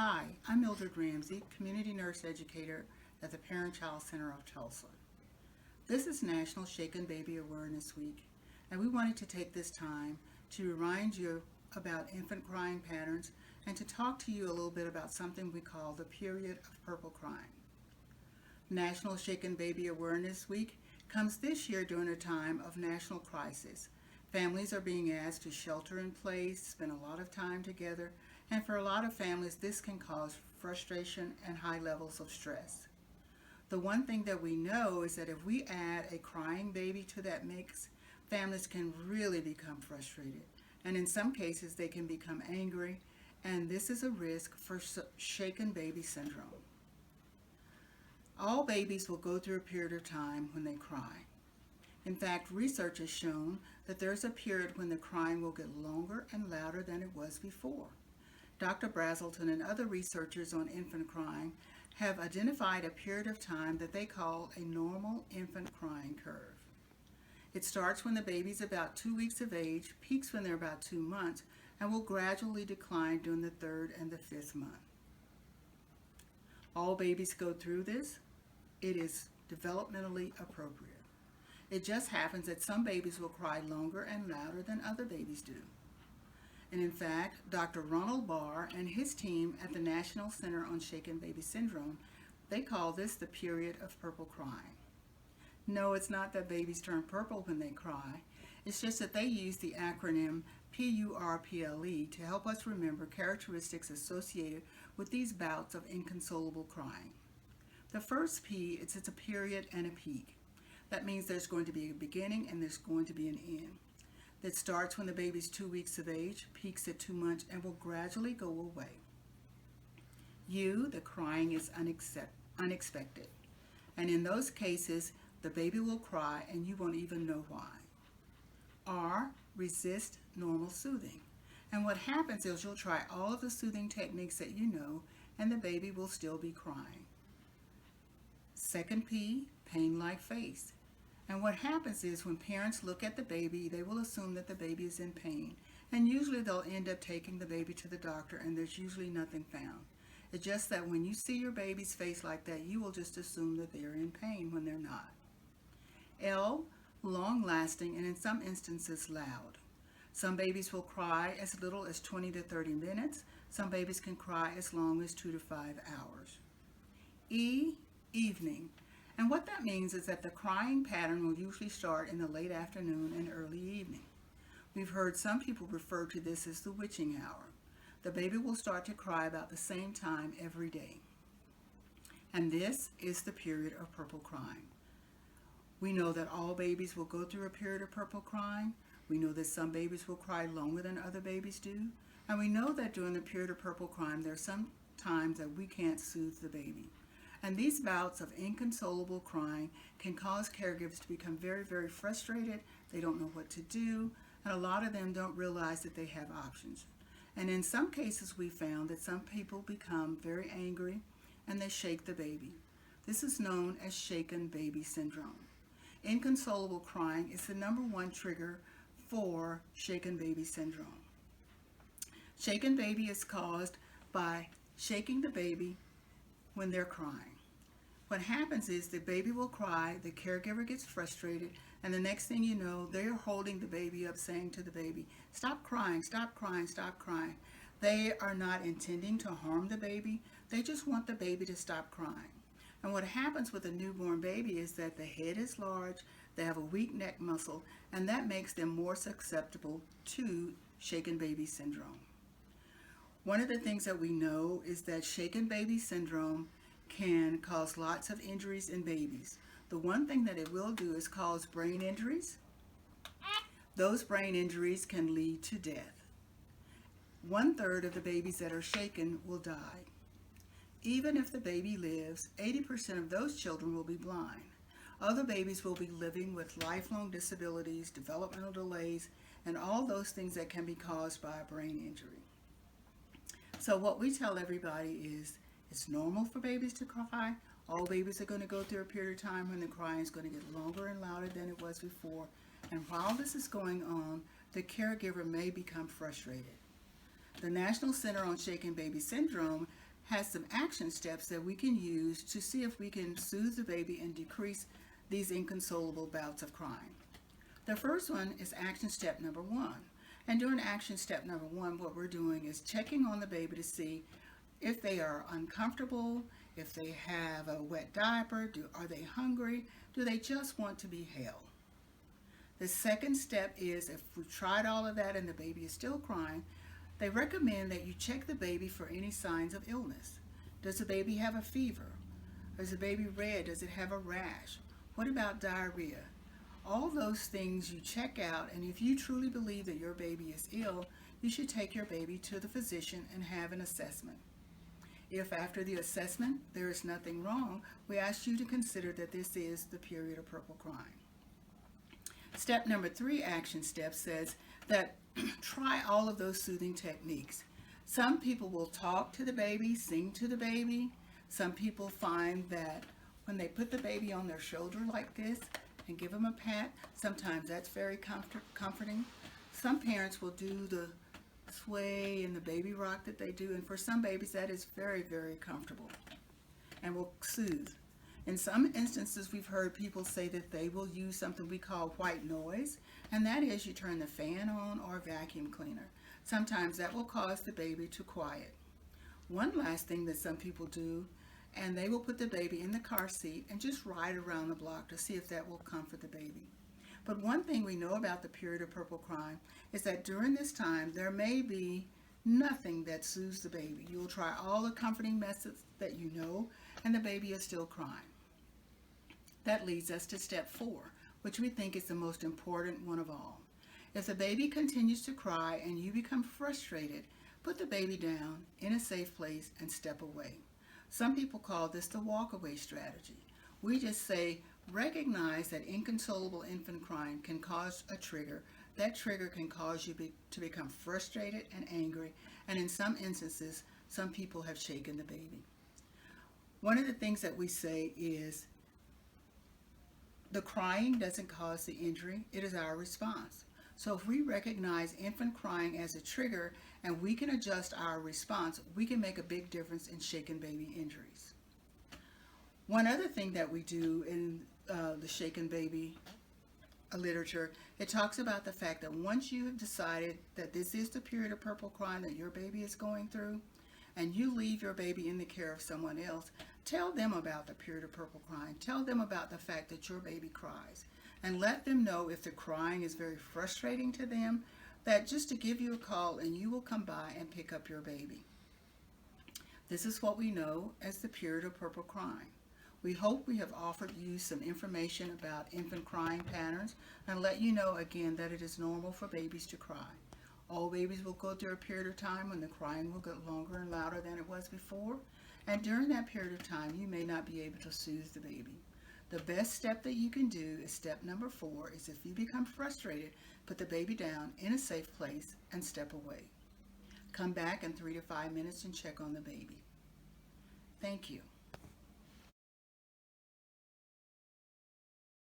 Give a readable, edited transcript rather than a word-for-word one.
Hi, I'm Mildred Ramsey, Community Nurse Educator at the Parent Child Center of Tulsa. This is National Shaken Baby Awareness Week, and we wanted to take this time to remind you about infant crying patterns and to talk to you a little bit about something we call the period of purple crying. National Shaken Baby Awareness Week comes this year during a time of national crisis. Families are being asked to shelter in place, spend a lot of time together, and for a lot of families, this can cause frustration and high levels of stress. The one thing that we know is that if we add a crying baby to that mix, families can really become frustrated. And in some cases, they can become angry, and this is a risk for shaken baby syndrome. All babies will go through a period of time when they cry. In fact, research has shown that there's a period when the crying will get longer and louder than it was before. Dr. Brazelton and other researchers on infant crying have identified a period of time that they call a normal infant crying curve. It starts when the baby's about 2 weeks of age, peaks when they're about 2 months, and will gradually decline during the third and the fifth month. All babies go through this. It is developmentally appropriate. It just happens that some babies will cry longer and louder than other babies do. And in fact, Dr. Ronald Barr and his team at the National Center on Shaken Baby Syndrome, they call this the period of purple crying. No, it's not that babies turn purple when they cry. It's just that they use the acronym PURPLE to help us remember characteristics associated with these bouts of inconsolable crying. The first P, it's a period and a peak. That means there's going to be a beginning and there's going to be an end. That starts when the baby's 2 weeks of age, peaks at 2 months, and will gradually go away. U, the crying is unexpected. And in those cases, the baby will cry and you won't even know why. R, resist normal soothing. And what happens is you'll try all of the soothing techniques that you know, and the baby will still be crying. Second P, pain-like face. And what happens is when parents look at the baby, they will assume that the baby is in pain. And usually they'll end up taking the baby to the doctor, and there's usually nothing found. It's just that when you see your baby's face like that, you will just assume that they're in pain when they're not. L, long-lasting and in some instances loud. Some babies will cry as little as 20 to 30 minutes. Some babies can cry as long as 2 to 5 hours. E, evening. And what that means is that the crying pattern will usually start in the late afternoon and early evening. We've heard some people refer to this as the witching hour. The baby will start to cry about the same time every day. And this is the period of purple crying. We know that all babies will go through a period of purple crying. We know that some babies will cry longer than other babies do. And we know that during the period of purple crying, there are some times that we can't soothe the baby. And these bouts of inconsolable crying can cause caregivers to become very, very frustrated. They don't know what to do, and a lot of them don't realize that they have options. And in some cases, we found that some people become very angry and they shake the baby. This is known as shaken baby syndrome. Inconsolable crying is the number one trigger for shaken baby syndrome. Shaken baby is caused by shaking the baby when they're crying. What happens is the baby will cry, the caregiver gets frustrated, and the next thing you know, they're holding the baby up saying to the baby, stop crying, stop crying, stop crying. They are not intending to harm the baby. They just want the baby to stop crying. And what happens with a newborn baby is that the head is large, they have a weak neck muscle, and that makes them more susceptible to shaken baby syndrome. One of the things that we know is that shaken baby syndrome can cause lots of injuries in babies. The one thing that it will do is cause brain injuries. Those brain injuries can lead to death. 1/3 of the babies that are shaken will die. Even if the baby lives, 80% of those children will be blind. Other babies will be living with lifelong disabilities, developmental delays, and all those things that can be caused by a brain injury. So what we tell everybody is it's normal for babies to cry. All babies are going to go through a period of time when the crying is going to get longer and louder than it was before. And while this is going on, the caregiver may become frustrated. The National Center on Shaken Baby Syndrome has some action steps that we can use to see if we can soothe the baby and decrease these inconsolable bouts of crying. The first one is action step number 1. And during action step number 1, what we're doing is checking on the baby to see if they are uncomfortable, if they have a wet diaper, are they hungry, do they just want to be held. The second step is if we've tried all of that and the baby is still crying, they recommend that you check the baby for any signs of illness. Does the baby have a fever? Is the baby red? Does it have a rash? What about diarrhea? All those things you check out, and if you truly believe that your baby is ill, you should take your baby to the physician and have an assessment. If after the assessment there is nothing wrong, we ask you to consider that this is the period of purple crying. Step number 3 action step says that try all of those soothing techniques. Some people will talk to the baby, sing to the baby. Some people find that when they put the baby on their shoulder like this and give them a pat, sometimes that's very comforting. Some parents will do the sway and the baby rock that they do, and for some babies that is very, very comfortable and will soothe. In some instances, we've heard people say that they will use something we call white noise, and that is you turn the fan on or a vacuum cleaner. Sometimes that will cause the baby to quiet. One last thing that some people do, and they will put the baby in the car seat and just ride around the block to see if that will comfort the baby. But one thing we know about the period of purple crying is that during this time, there may be nothing that soothes the baby. You will try all the comforting methods that you know, and the baby is still crying. That leads us to step 4, which we think is the most important one of all. If the baby continues to cry and you become frustrated, put the baby down in a safe place and step away. Some people call this the walk-away strategy. We just say, recognize that inconsolable infant crying can cause a trigger. That trigger can cause you to become frustrated and angry, and in some instances, some people have shaken the baby. One of the things that we say is, the crying doesn't cause the injury, it is our response. So if we recognize infant crying as a trigger and we can adjust our response, we can make a big difference in shaken baby injuries. One other thing that we do in the shaken baby literature, it talks about the fact that once you have decided that this is the period of purple crying that your baby is going through, and you leave your baby in the care of someone else, tell them about the period of purple crying. Tell them about the fact that your baby cries. And let them know if the crying is very frustrating to them, that just to give you a call and you will come by and pick up your baby. This is what we know as the period of purple crying. We hope we have offered you some information about infant crying patterns and let you know again that it is normal for babies to cry. All babies will go through a period of time when the crying will get longer and louder than it was before, and during that period of time you may not be able to soothe the baby. The best step that you can do is step number 4, is if you become frustrated, put the baby down in a safe place and step away. Come back in 3 to 5 minutes and check on the baby. Thank you.